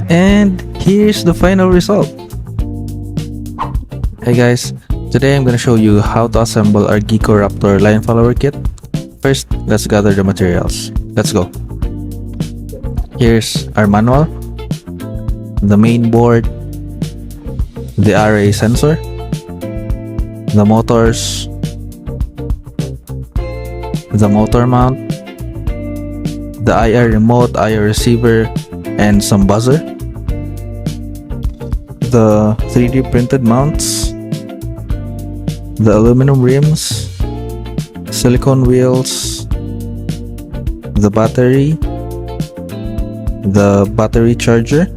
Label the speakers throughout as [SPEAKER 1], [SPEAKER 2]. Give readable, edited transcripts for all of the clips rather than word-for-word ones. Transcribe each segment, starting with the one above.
[SPEAKER 1] And here's the final result. Hey guys, today I'm gonna show you how to assemble our Geeko Raptor line follower kit. First, let's gather the materials. Let's go. Here's our manual, the main board, the array sensor, the motors, the motor mount, the IR remote, IR receiver, and some buzzer, the 3D printed mounts, the aluminum rims, silicone wheels, the battery charger,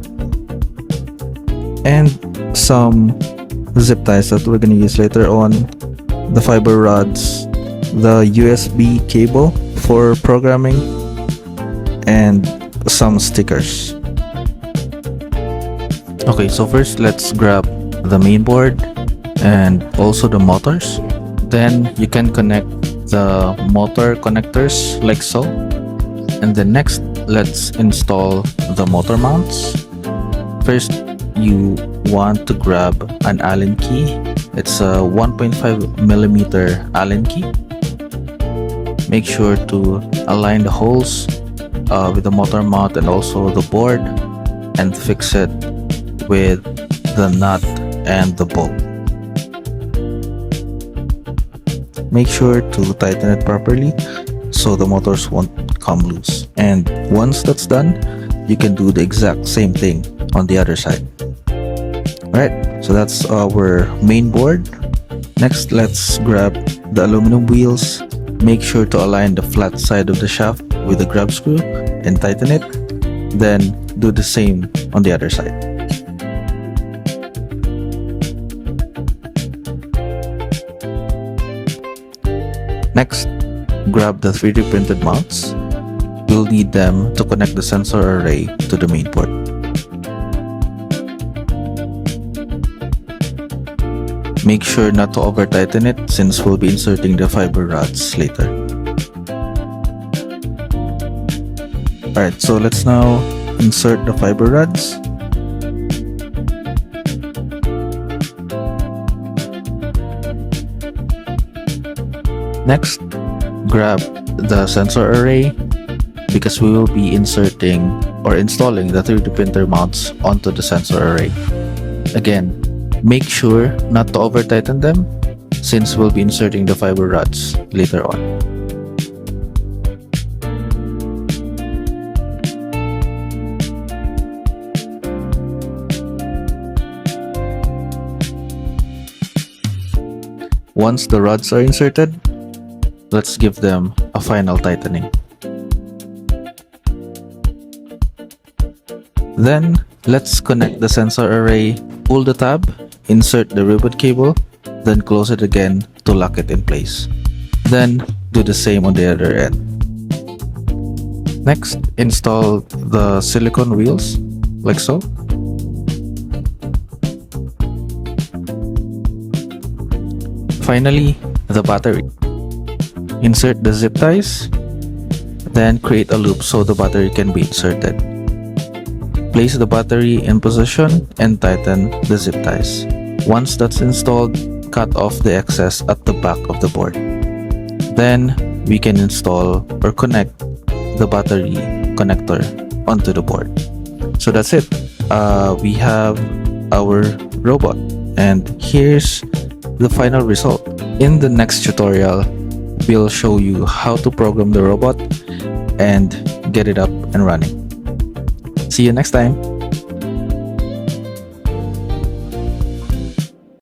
[SPEAKER 1] and some zip ties that we're gonna use later on, the fiber rods, the USB cable for programming, and some stickers. Okay, so first let's grab the main board and also the motors. Then you can connect the motor connectors like so. And then next, let's install the motor mounts. First, you want to grab an Allen key. It's a 1.5 millimeter Allen key. Make sure to align the holes with the motor mount and also the board, and fix it with the nut and the bolt. Make sure to tighten it properly so the motors won't come loose. And once that's done, you can do the exact same thing on the other side. Alright, so that's our main board. Next, let's grab the aluminum wheels. Make sure to align the flat side of the shaft with the grab screw and tighten it. Then do the same on the other side. Next, grab the 3D printed mounts. You'll need them to connect the sensor array to the main board. Make sure not to over tighten it since we'll be inserting the fiber rods later. Alright, so let's now insert the fiber rods. Next, grab the sensor array because we will be inserting or installing the 3D printer mounts onto the sensor array. Again, make sure not to over tighten them since we'll be inserting the fiber rods later on. Once the rods are inserted, let's give them a final tightening. Then, let's connect the sensor array, pull the tab, insert the ribbon cable, then close it again to lock it in place. Then, do the same on the other end. Next, install the silicone wheels, like so. Finally, the battery. Insert the zip ties, then create a loop so the battery can be inserted. Place the battery in position and tighten the zip ties. Once that's installed, cut off the excess at the back of the board. Then we can install or connect the battery connector onto the board. So that's it. We have our robot, and here's the final result. In the next tutorial, we'll show you how to program the robot and get it up and running. See you next time.